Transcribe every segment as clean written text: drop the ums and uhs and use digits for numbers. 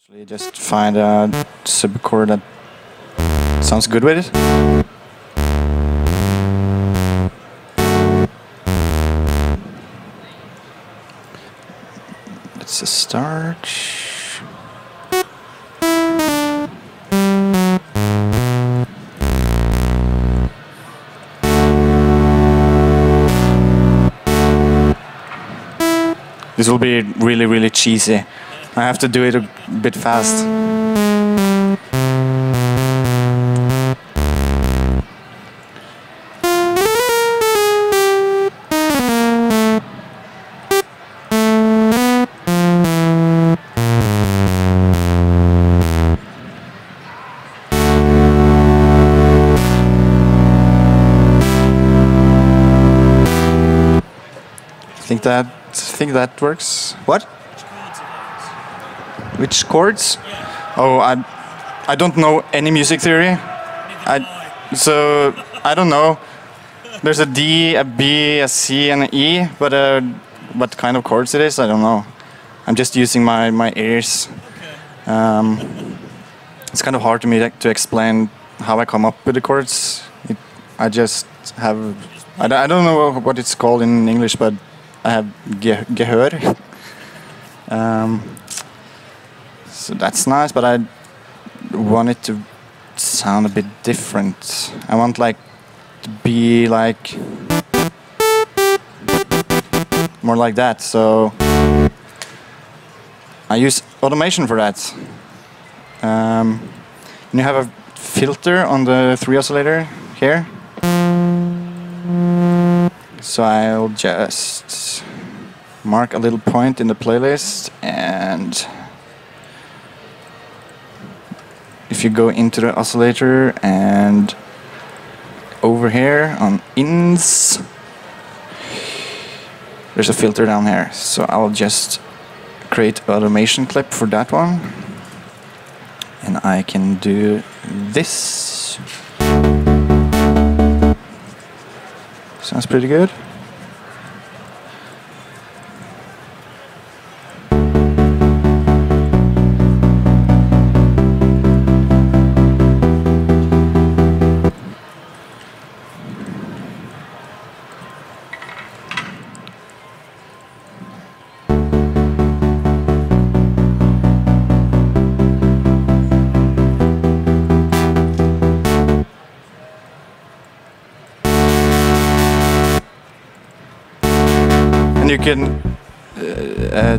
Usually just find a subchord that sounds good with it. It's a start. This will be really, really cheesy. I have to do it a bit fast. Think that works. What? Which chords? Oh, I don't know any music theory. So I don't know. There's a D, a B, a C, and an E, but what kind of chords it is, I don't know. I'm just using my ears. It's kind of hard to me to explain how I come up with the chords. I just have. I don't know what it's called in English, but I have gehör. So that's nice, but I want it to sound a bit different. I want like to be like more like that. So I use automation for that. You have a filter on the 3 oscillator here. So I'll just mark a little point in the playlist, and if you go into the oscillator and over here on ins, there's a filter down here. So I'll just create automation clip for that one, and I can do this. Sounds pretty good. And you can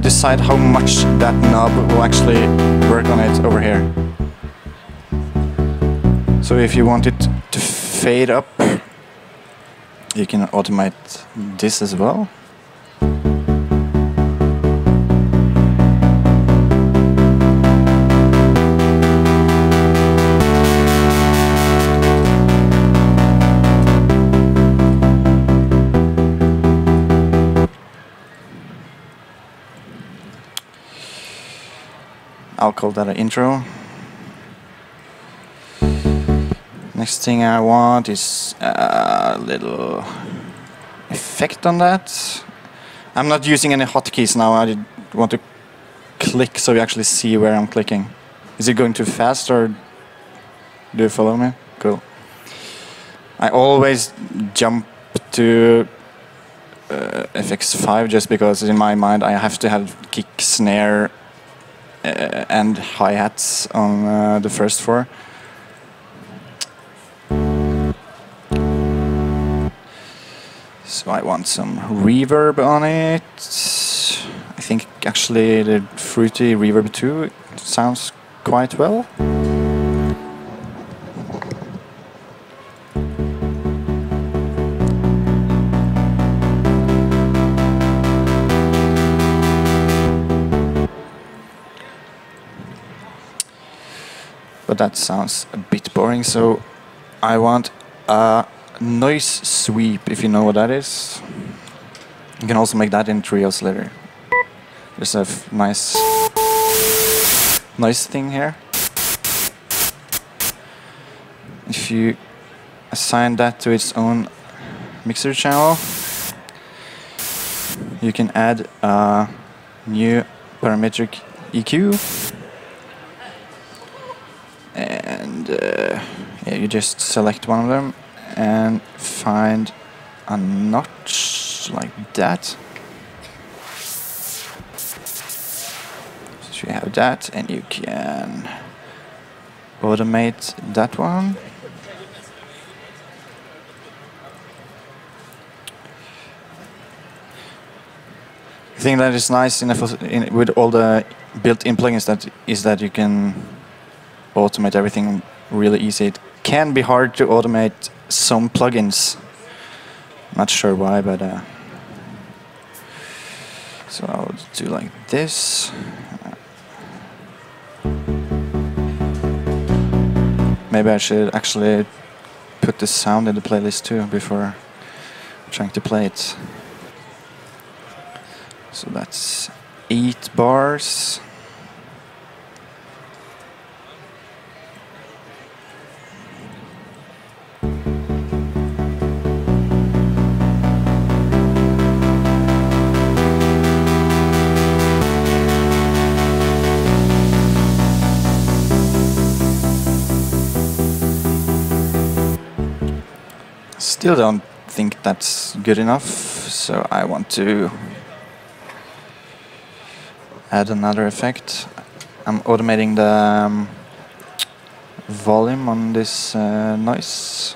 decide how much that knob will actually work on it over here. So if you want it to fade up, you can automate this as well. I'll call that an intro. Next thing I want is a little effect on that. I'm not using any hotkeys now. I want to click so you actually see where I'm clicking. Is it going too fast, or do you follow me? Cool. I always jump to FX5 just because in my mind I have to have kick, snare, and hi-hats on the first 4. So I want some reverb on it. I think actually the Fruity Reverb 2 sounds quite well. But that sounds a bit boring, so I want a noise sweep, if you know what that is. You can also make that in 3 oscillator. There's a nice noise thing here. If you assign that to its own mixer channel, you can add a new parametric EQ. yeah, you just select one of them and find a notch like that. So you have that, and you can automate that one. The thing that is nice with all the built-in plugins is that you can automate everything really easy. It can be hard to automate some plugins. Not sure why, but so I'll do like this. Maybe I should actually put the sound in the playlist too before trying to play it. So that's 8 bars. Still don't think that's good enough, so I want to add another effect. I'm automating the volume on this noise.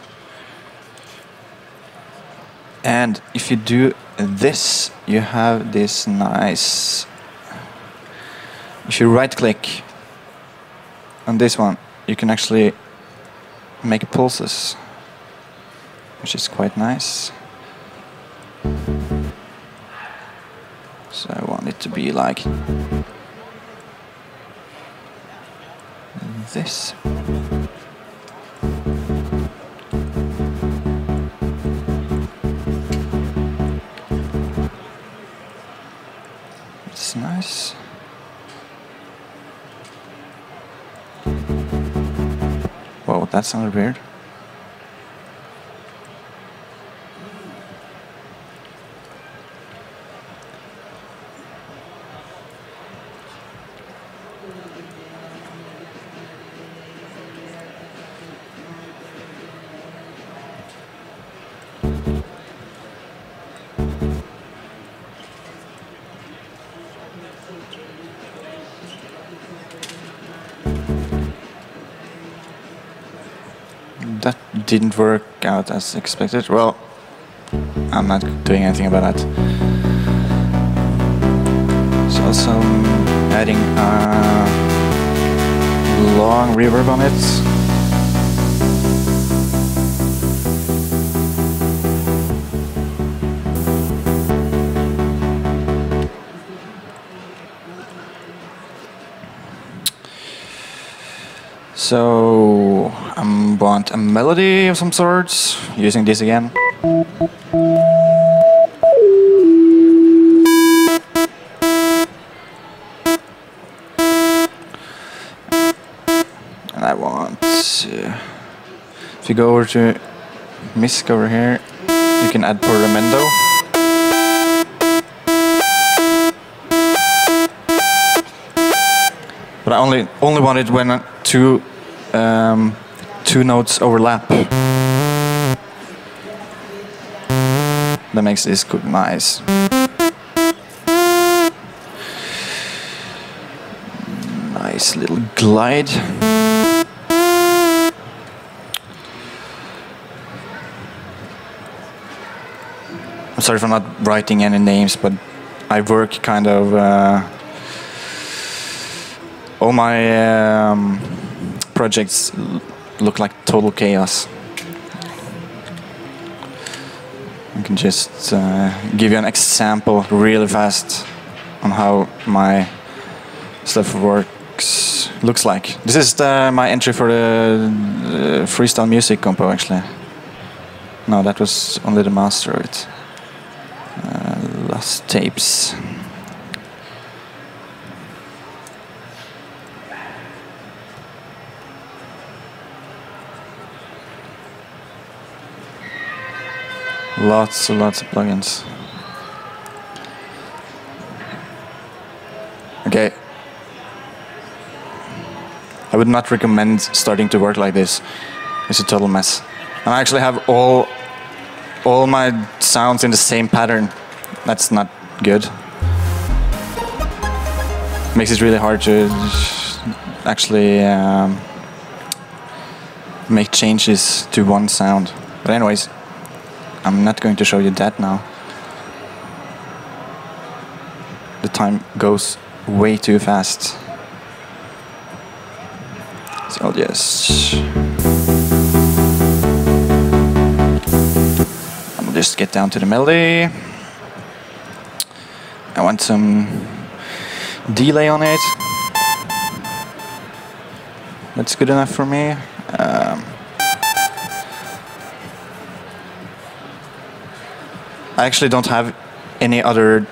And if you do this, you have this nice... If you right click on this one, you can actually make pulses, which is quite nice. So I want it to be like this. It's nice. Whoa, that sounded weird. That didn't work out as expected. Well, I'm not doing anything about that. So also adding a long reverb on it. So I want a melody of some sorts, using this again. And I want, if you go over to MISC over here, you can add Portamento. But I only want it when two notes overlap. That makes this good, nice. Nice little glide. I'm sorry for not writing any names, but I work kind of all my projects look like total chaos. I can just give you an example really fast on how my stuff looks like. This is my entry for the freestyle music compo, actually. No, that was only the master of it. Lost tapes. Lots of plugins. Okay. I would not recommend starting to work like this. It's a total mess. And I actually have all my sounds in the same pattern. That's not good. Makes it really hard to actually make changes to one sound. But anyways, I'm not going to show you that now. The time goes way too fast. So I'll just get down to the melody. I want some delay on it. That's good enough for me. I actually don't have any other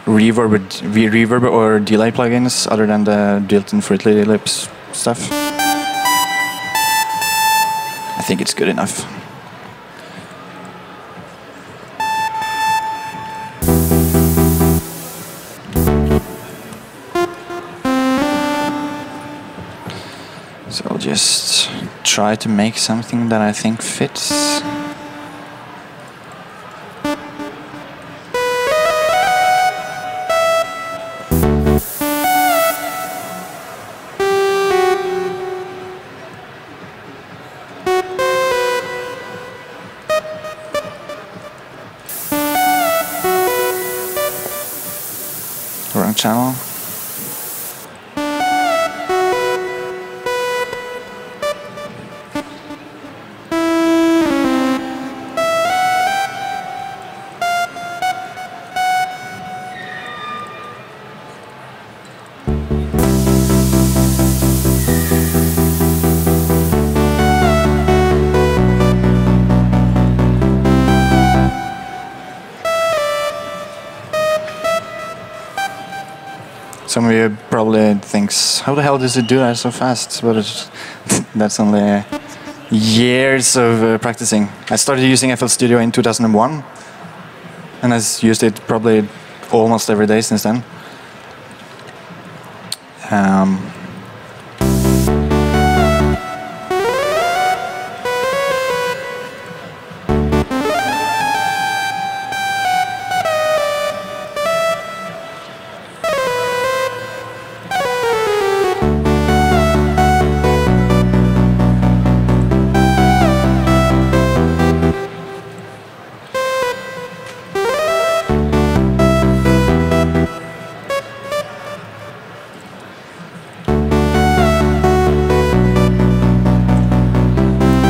reverb or delay plugins other than the built-in Fruitloop stuff. I think it's good enough. So I'll just try to make something that I think fits. Wrong channel. Some of you probably thinks, how the hell does it do that so fast? But that's only years of practicing. I started using FL Studio in 2001, and I've used it probably almost every day since then.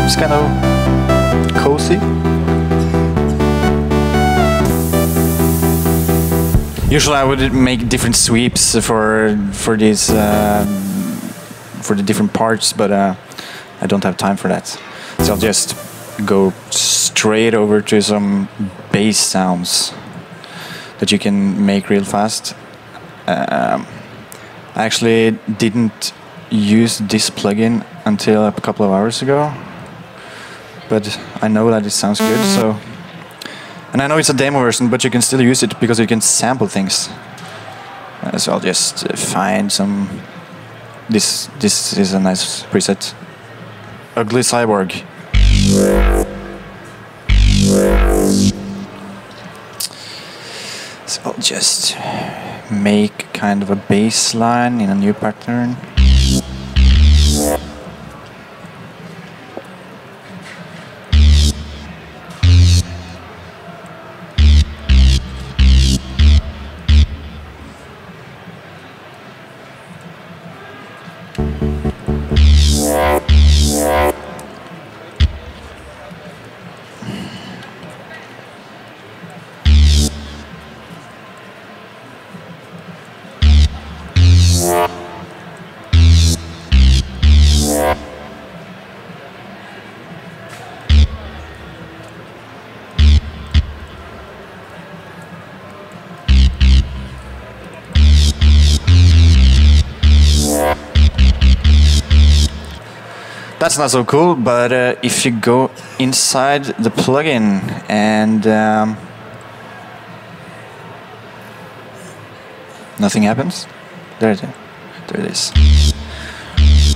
It's kind of cozy. Usually I would make different sweeps for these for the different parts, but I don't have time for that. So I'll just go straight over to some bass sounds that you can make real fast. I actually didn't use this plugin until a couple of hours ago, but I know that it sounds good. So, and I know it's a demo version, but you can still use it because you can sample things. So I'll just find some. This is a nice preset. Ugly Cyborg. So I'll just make kind of a bass line in a new pattern. That's not so cool, but if you go inside the plugin and nothing happens, there it is.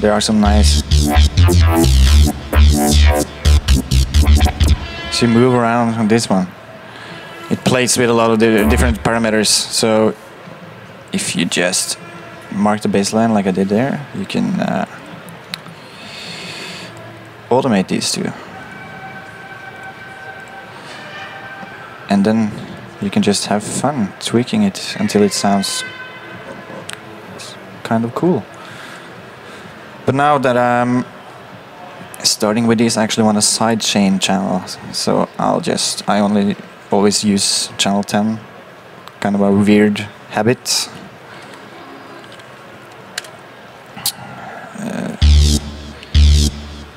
There are some nice. So you move around on this one. It plays with a lot of the different parameters. So if you just mark the baseline like I did there, you can automate these two. And then you can just have fun tweaking it until it sounds kind of cool. But now that I'm starting with this, I actually want a sidechain channel. So I only always use channel 10. Kind of a weird habit.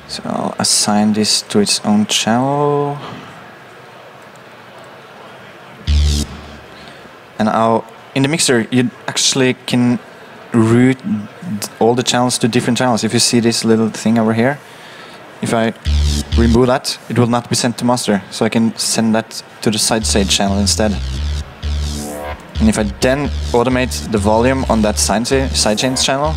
So I'll assign this to its own channel. And in the mixer, you actually can route all the channels to different channels. If you see this little thing over here, if I remove that, it will not be sent to master. So I can send that to the sidechain channel instead. And if I then automate the volume on that sidechain channel,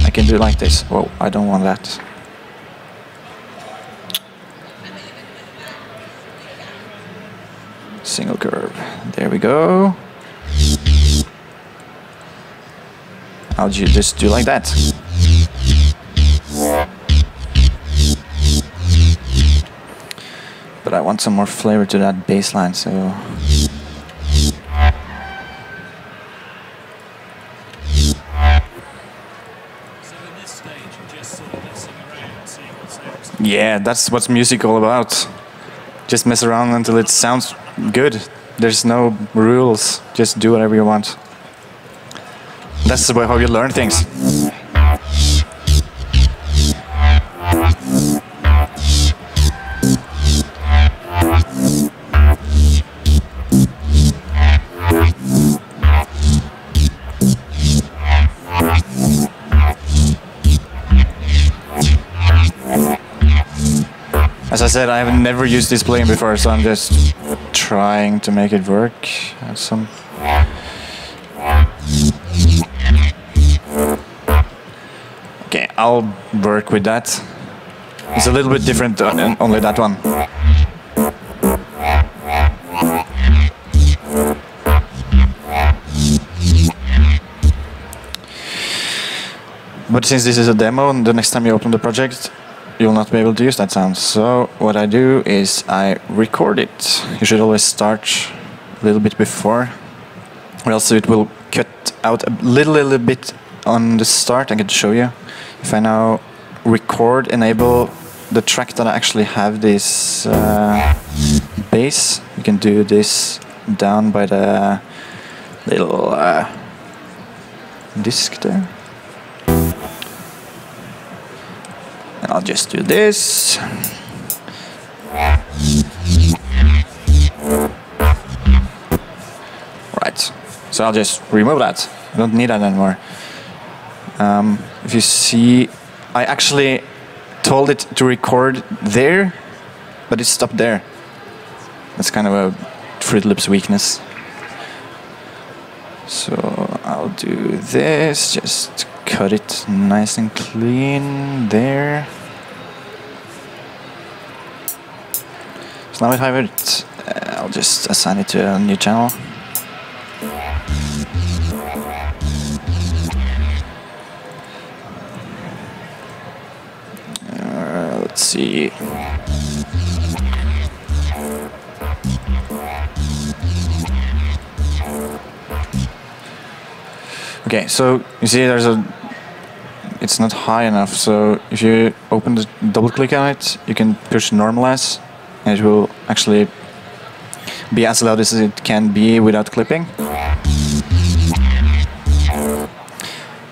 I can do it like this. Whoa, I don't want that. Single curve. There we go. I'll just do like that. But I want some more flavor to that bass line, so... Yeah, that's what's music all about. Just mess around until it sounds good. There's no rules. Just do whatever you want. That's how you learn things. As I said, I have never used this plugin before, so I'm just trying to make it work. Okay, I'll work with that. It's a little bit different than only that one. But since this is a demo, and the next time you open the project, you'll not be able to use that sound. So what I do is I record it. You should always start a little bit before, or else it will cut out a little bit on the start. I can show you. If I now record, enable the track that I actually have this bass, you can do this down by the little disc there. And I'll just do this. Right. So I'll just remove that. I don't need that anymore. If you see, I actually told it to record there, but it stopped there. That's kind of a Fruitloop's weakness. So I'll do this, just cut it nice and clean there. So now if I have it, I'll just assign it to a new channel. Let's see. Okay, so you see it's not high enough, so if you double click on it, you can push normalize, and it will actually be as loud as it can be without clipping.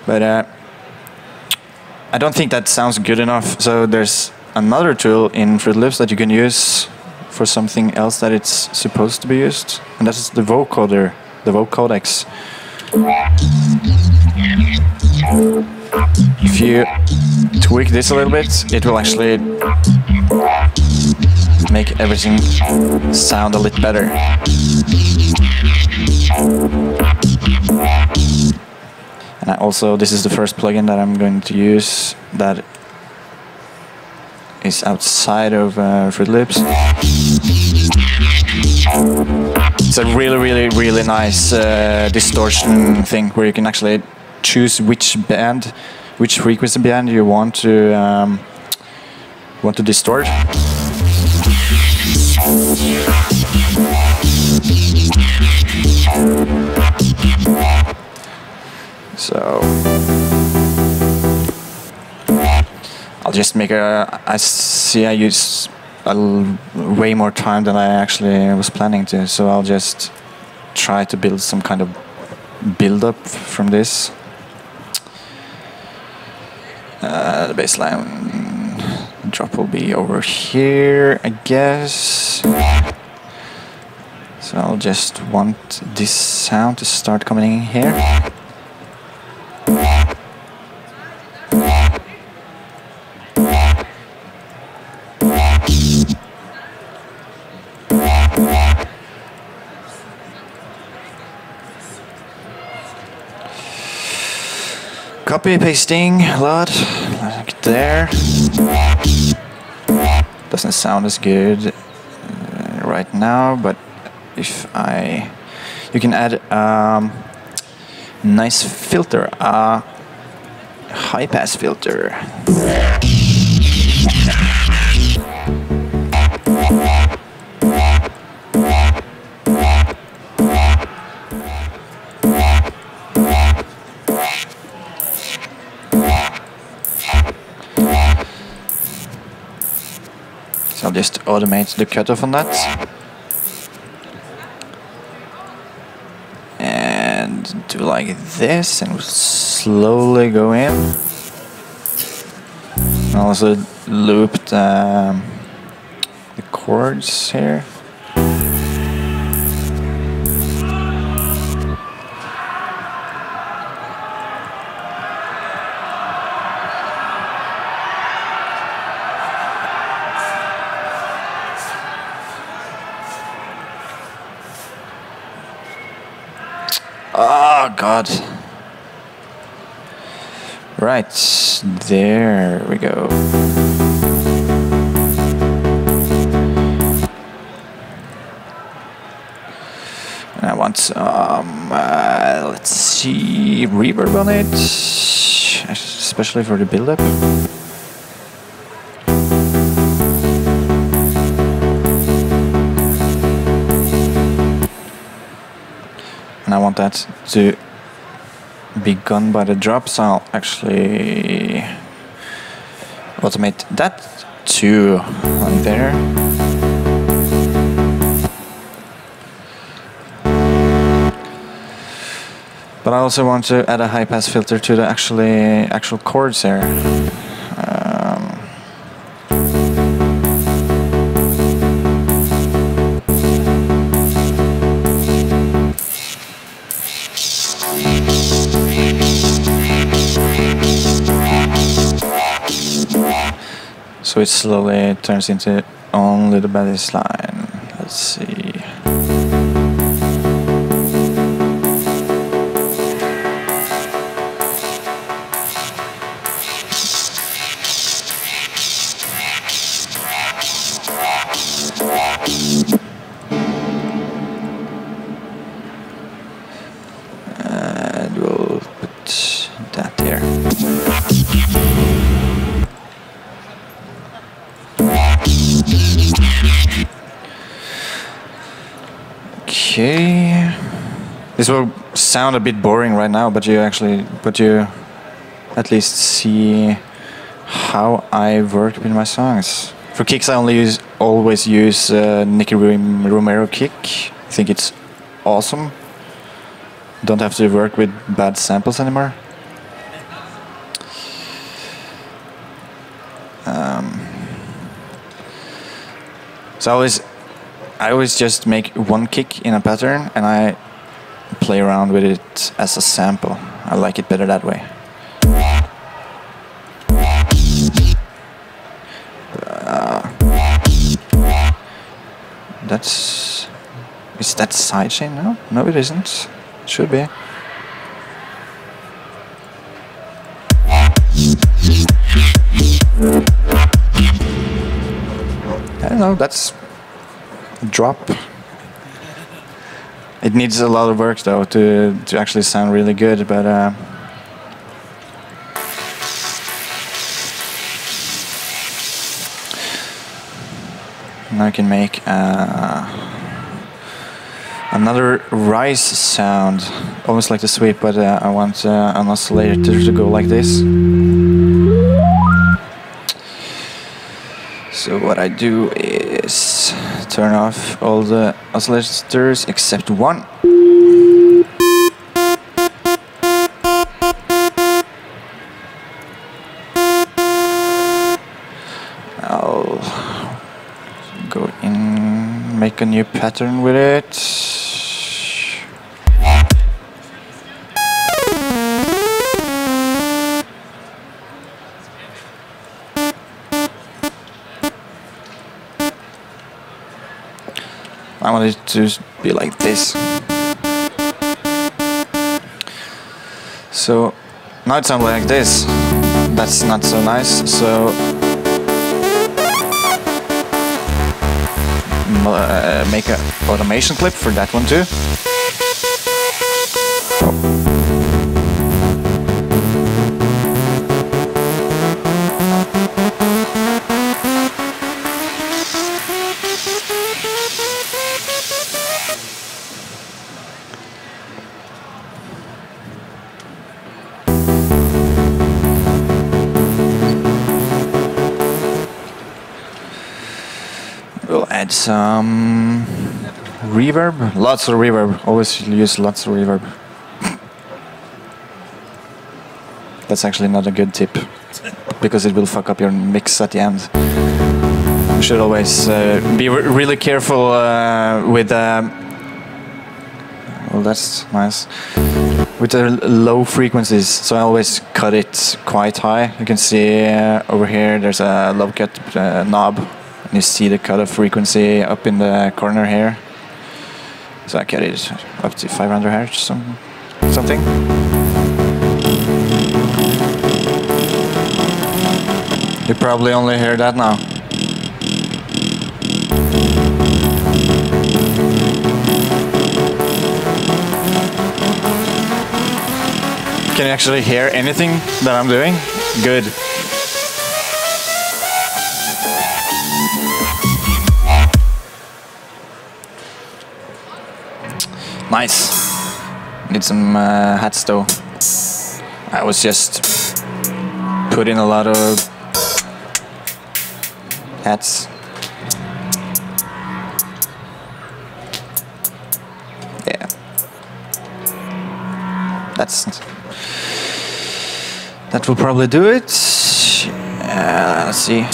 But I don't think that sounds good enough, so there's another tool in Fruitloop that you can use for something else that it's supposed to be used, and that's the vocoder, the vocodecs. If you tweak this a little bit, it will actually make everything sound a little better. And this is the first plugin that I'm going to use that is outside of Fruitloops. It's a really nice distortion thing where you can actually choose which frequency band you want to distort. So I'll just make I use way more time than I actually was planning to, so I'll just try to build some kind of build-up from this. The bassline drop will be over here, I guess. So I'll just want this sound to start coming in here. Copy pasting a lot, like there. Doesn't sound as good right now, but if you can add a nice filter, a high pass filter. I'll just automate the cutoff on that. And do like this, and we'll slowly go in. And also loop the chords here. Oh God. Right, there we go. And I want some, let's see, reverb on it, especially for the build-up. I want that to be gone by the drop, so I'll actually automate that too on there. But I also want to add a high pass filter to the actual chords here. So it slowly turns into only the bass line. Let's see. And we'll put that there. Okay, this will sound a bit boring right now, but you at least see how I work with my songs. For kicks, I always use Nicky Romero kick. I think it's awesome. Don't have to work with bad samples anymore. So I always just make one kick in a pattern and I play around with it as a sample. I like it better that way. Is that sidechain now? No, it isn't. It should be. don't know, that's a drop. It needs a lot of work though to actually sound really good, but now I can make another rise sound, almost like the sweep, but I want an oscillator to go like this. So what I do is turn off all the oscillators except one. I'll go in, make a new pattern with it. I want it to be like this. So now it sounds like this. That's not so nice. So make an automation clip for that one too. We'll add some reverb, lots of reverb, always use lots of reverb. That's actually not a good tip, because it will fuck up your mix at the end. You should always be really careful with well, that's nice. With the low frequencies, so I always cut it quite high. You can see over here there's a low cut knob. You see the cutoff frequency up in the corner here. So I cut it up to 500 Hz something. You probably only hear that now. Can you actually hear anything that I'm doing? Good. Nice. Need some hats though. I was just put in a lot of hats. Yeah. That will probably do it. Let's see.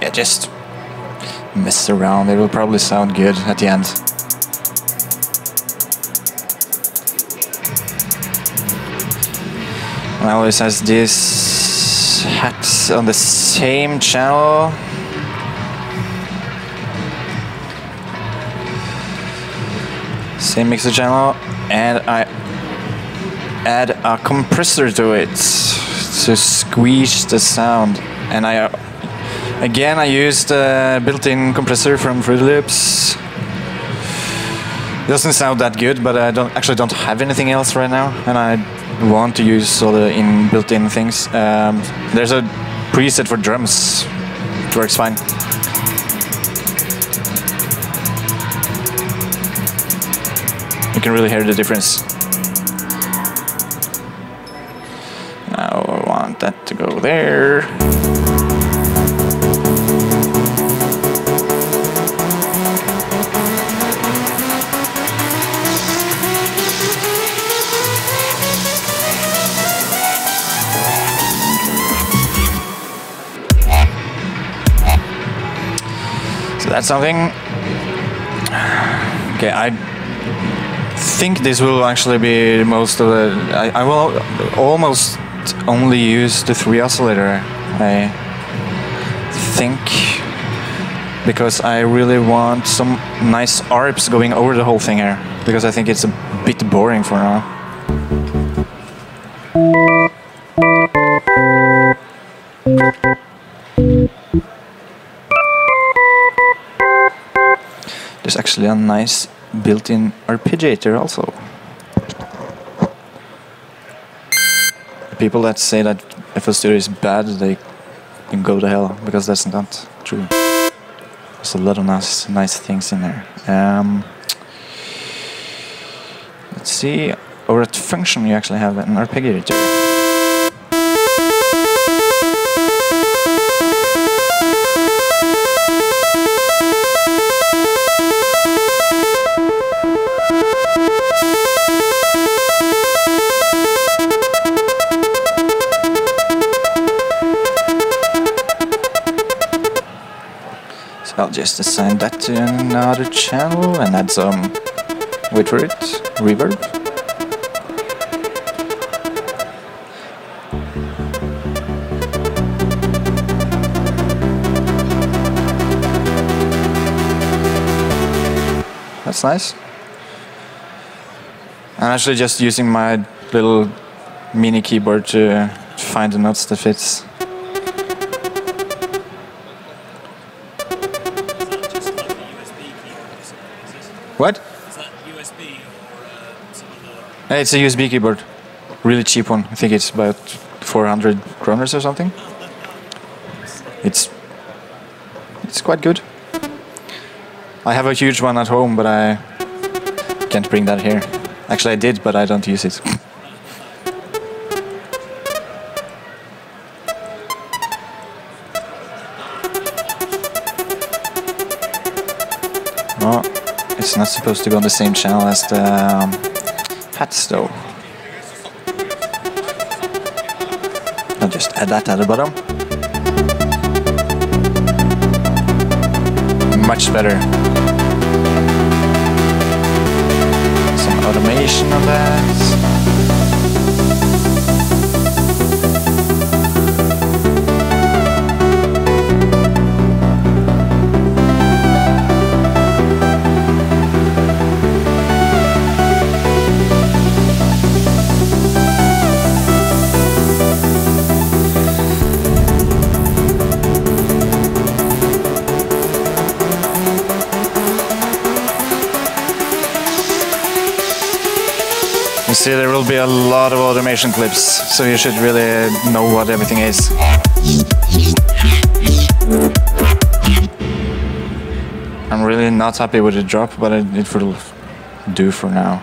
Yeah, just mess around. It will probably sound good at the end. I always has this hats on the same channel. Same mixer channel, and I add a compressor to it to squeeze the sound. And I used a built-in compressor from Fruitloops. It doesn't sound that good, but I don't have anything else right now, and I want to use all the built-in things. There's a preset for drums. It works fine. You can really hear the difference. Now I want that to go there. So that's something. Okay, I think this will actually be most of the. I will almost only use the 3 oscillator. I think because I really want some nice ARPs going over the whole thing here, because I think it's a bit boring for now. There's actually a nice built-in arpeggiator also. People that say that FL Studio is bad, they can go to hell, because that's not true. There's a lot of nice things in there. Let's see, over at Function you actually have an arpeggiator. I'll just assign that to another channel and add some, wait for it, reverb. That's nice. I'm actually just using my little mini keyboard to find the notes that fits. What? Is that USB or some other? It's a USB keyboard. Really cheap one. I think it's about 400 kroners or something. It's quite good. I have a huge one at home, but I can't bring that here. Actually I did, but I don't use it. Oh. It's not supposed to go on the same channel as the hats though. I'll just add that at the bottom. Much better. Some automation on that. See, there will be a lot of automation clips, so you should really know what everything is. I'm really not happy with the drop, but it will do for now.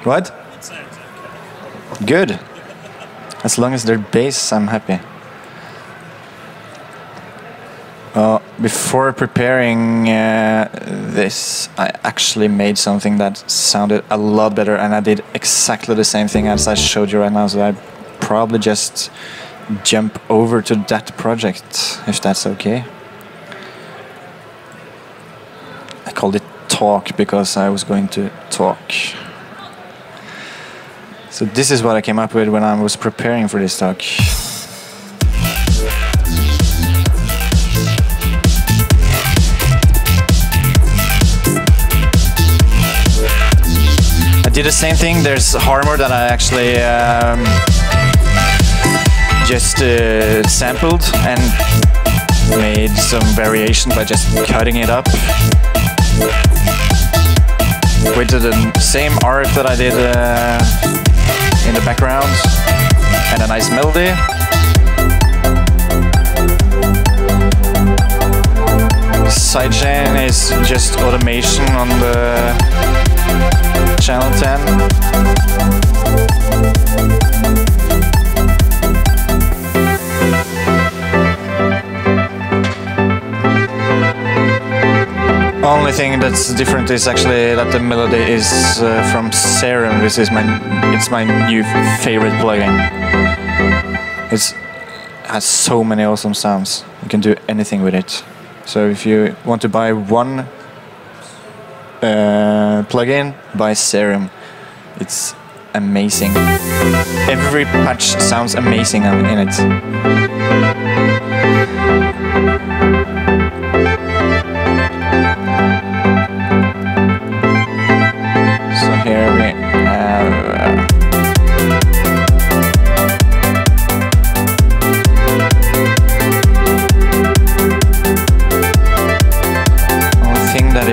What? Good. As long as they're bass, I'm happy. Before preparing this, I actually made something that sounded a lot better, and I did exactly the same thing as I showed you right now, so I probably just jump over to that project, if that's okay. I called it Talk because I was going to talk. So this is what I came up with when I was preparing for this talk. Did the same thing. There's Harmor that I actually just sampled and made some variation by just cutting it up with the same arc that I did in the background and a nice melody. Sidechain is just automation on the channel 10. Only thing that's different is actually that the melody is from Serum. This is it's my new favorite plugin. It has so many awesome sounds. You can do anything with it. So if you want to buy one plugin, buy Serum. It's amazing. Every patch sounds amazing in it.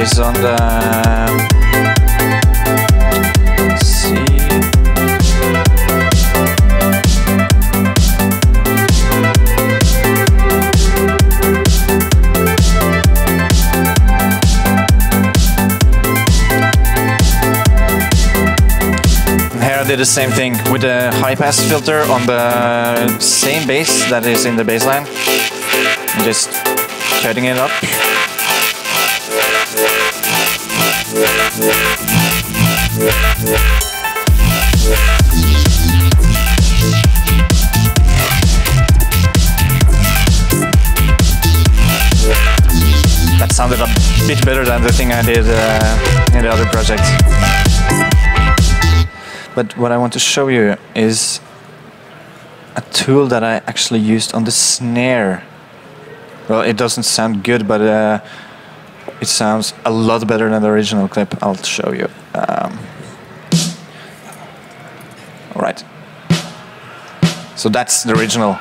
is on the C. Here I did the same thing with the high pass filter on the same bass that is in the bass line. Just cutting it up. That sounded a bit better than the thing I did in the other project. But what I want to show you is a tool that I actually used on the snare. Well, it doesn't sound good, but it sounds a lot better than the original clip. I'll show you. Alright. So that's the original.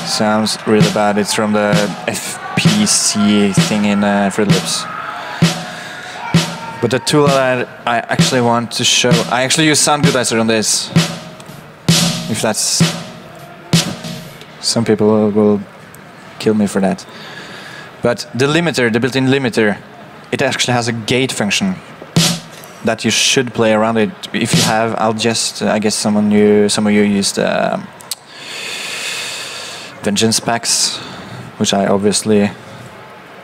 Sounds really bad. It's from the FPC thing in Fruitloop. But the tool that I actually want to show, I actually use Sound Goodizer on this. If that's... Some people will kill me for that. But the limiter, the built-in limiter, it actually has a gate function that you should play around it. If you have, I'll just, I guess some of you used Vengeance packs, which I obviously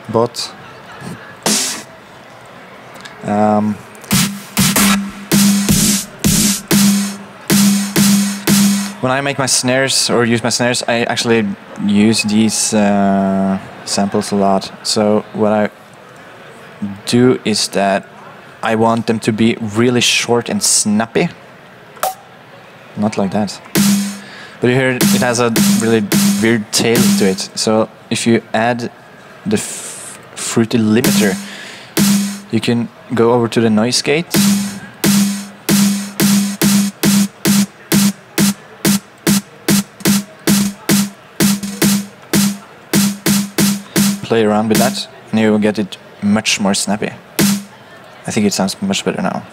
bought. When I make my snares or use my snares, I actually use these samples a lot. So what I do is that I want them to be really short and snappy. Not like that. But you hear it has a really weird tail to it. So if you add the fruity limiter, you can go over to the noise gate. Play around with that, and you will get it much more snappy. I think it sounds much better now.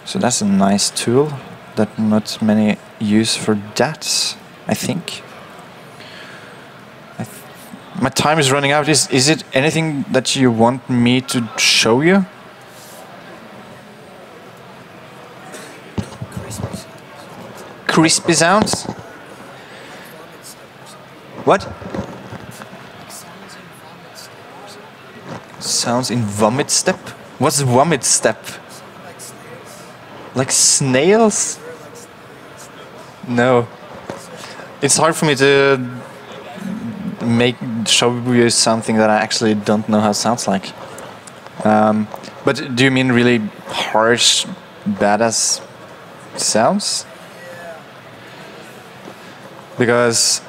So that's a nice tool that not many use for that, I think. My time is running out. Is it anything that you want me to show you? Crispy sounds? What? Sounds in vomit step? What's vomit step? Like snails? No. It's hard for me to show you something that I actually don't know how it sounds like. But do you mean really harsh, badass sounds? Because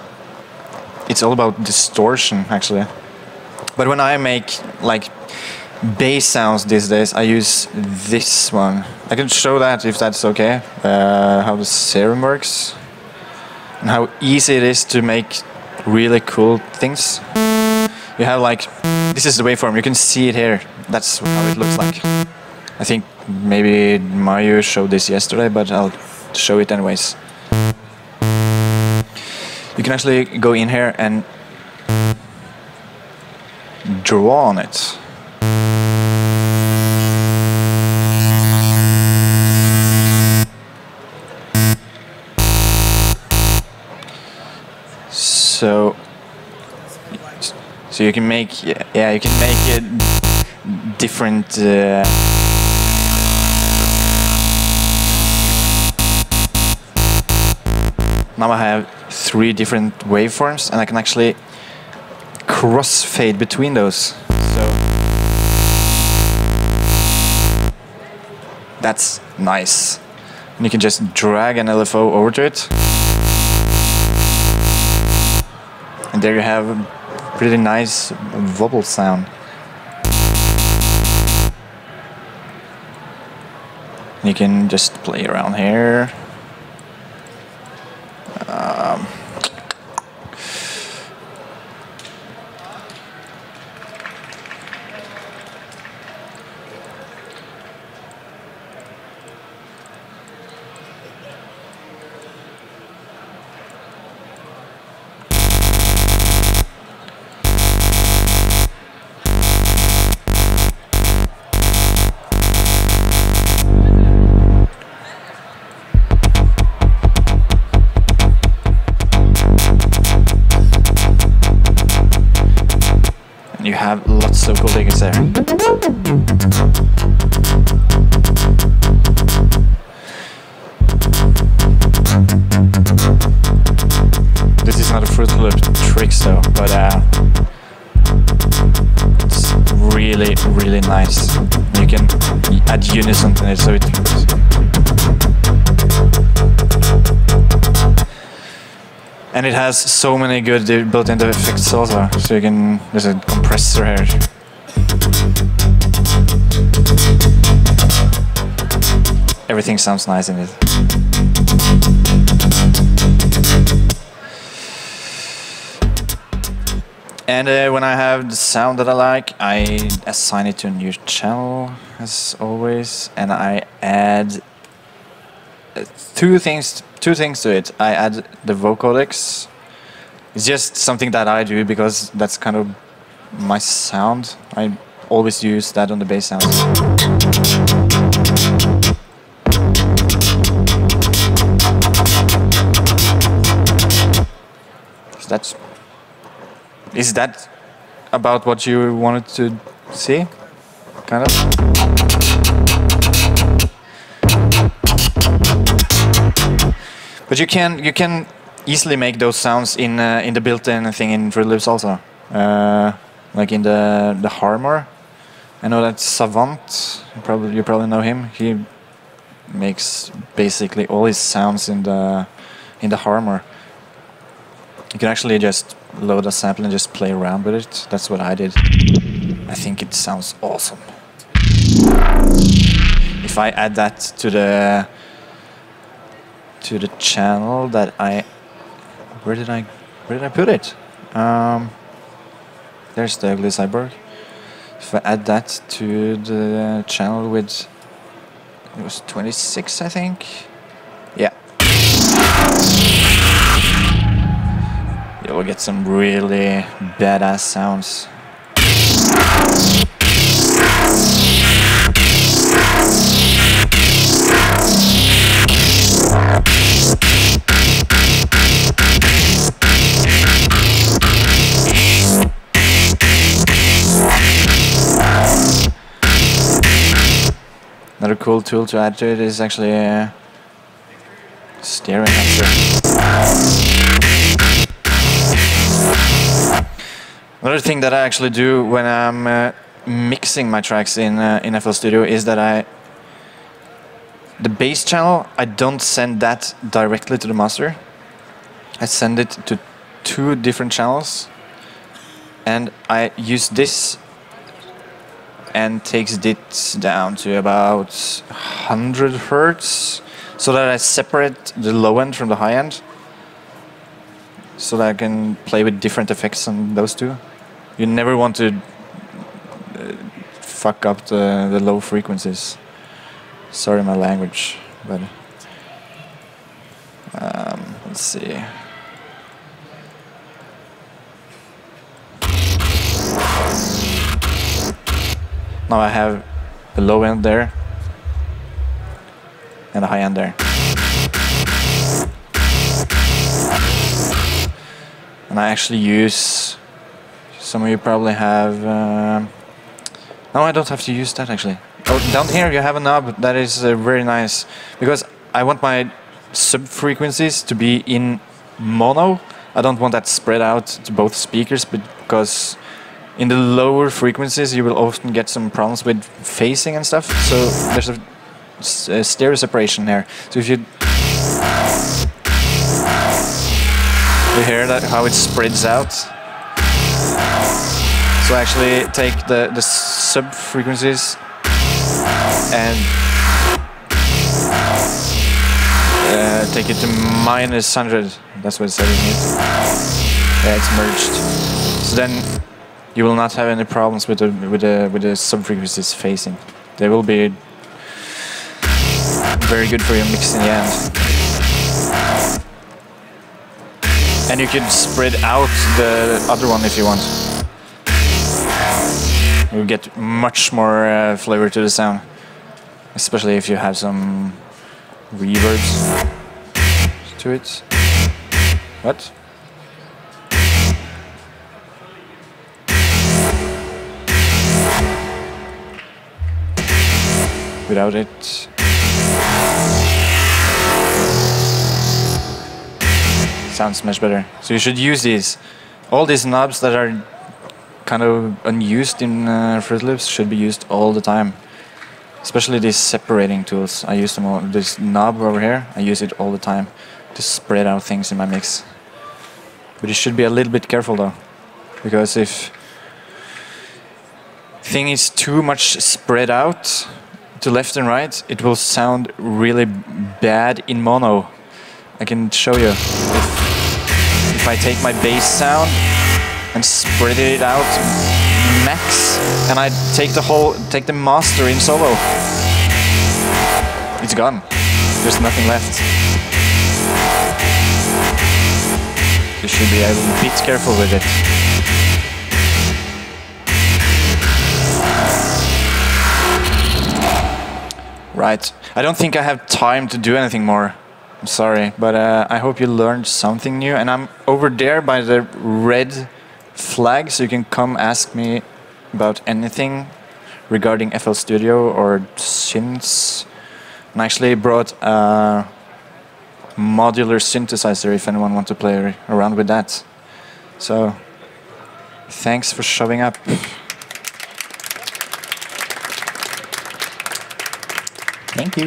it's all about distortion, actually. But when I make like bass sounds these days, I use this one. I can show that if that's okay. How the serum works and how easy it is to make really cool things. You have like, this is the waveform. You can see it here. That's how it looks like. I think maybe Mario showed this yesterday, but I'll show it anyways. You can actually go in here and draw on it. So you can make, yeah, you can make different now I have 3 different waveforms, and I can actually crossfade between those. So that's nice. And you can just drag an LFO over to it. And there you have a pretty nice wobble sound. And you can just play around here. you have lots of cool tickets there. This is not a Fruitloop tricks though, but it's really, really nice. You can add unison to it, so it. And it has so many good built-in effects also. So you can, there's a compressor here. Everything sounds nice in it. And when I have the sound that I like, I assign it to a new channel, as always, and I add two things to it. I add the vocodecs. It's just something that I do because that's kind of my sound. I always use that on the bass sounds. So is that about what you wanted to see? Kind of? But you can easily make those sounds in the built-in thing in Fruitloops also, like in the Harmor. I know that Savant. You probably know him. He makes basically all his sounds in the Harmor. You can actually just load a sample and just play around with it. That's what I did. I think it sounds awesome. If I add that to the channel that where did I put it? There's the Ugly Cyborg. If I add that to the channel with, it was 26, I think. Yeah. You'll get some really badass sounds. Another cool tool to add to it is actually a stereo enhancer. Another thing that I actually do when I'm mixing my tracks in FL Studio is that the bass channel, I don't send that directly to the master. I send it to two different channels, and I use this and takes it down to about 100 Hertz, so that I separate the low end from the high end, so that I can play with different effects on those two. You never want to fuck up the low frequencies. Sorry my language, but let's see. Now I have the low end there and the high end there. And I actually use, some of you probably have, no, I don't have to use that actually. Oh, down here you have a knob that is very nice, because I want my sub-frequencies to be in mono. I don't want that spread out to both speakers, because in the lower frequencies you will often get some problems with phasing and stuff. So there's a stereo separation here. So if you hear that, how it spreads out. So actually take the sub-frequencies and take it to -100. That's what it says, isn't it? Yeah, it's merged. So then you will not have any problems with the sub-frequencies phasing. They will be very good for your mix in the end. And you can spread out the other one if you want. You'll get much more flavor to the sound, especially if you have some reverbs to it. What? without it. Sounds much better. So you should use these. All these knobs that are kind of unused in Fruit Loops should be used all the time. Especially these separating tools. I use them all. This knob over here, I use it all the time to spread out things in my mix. But you should be a little bit careful though, because if thing is too much spread out to left and right, it will sound really bad in mono. I can show you. If I take my bass sound and spread it out max, and I take the master in solo, it's gone. There's nothing left. You should be a bit careful with it. Right. I don't think I have time to do anything more. I'm sorry, but I hope you learned something new. And I'm over there by the red flag, so you can come ask me about anything regarding FL Studio or synths. And I actually brought a modular synthesizer if anyone wants to play around with that. So, thanks for showing up. Thank you.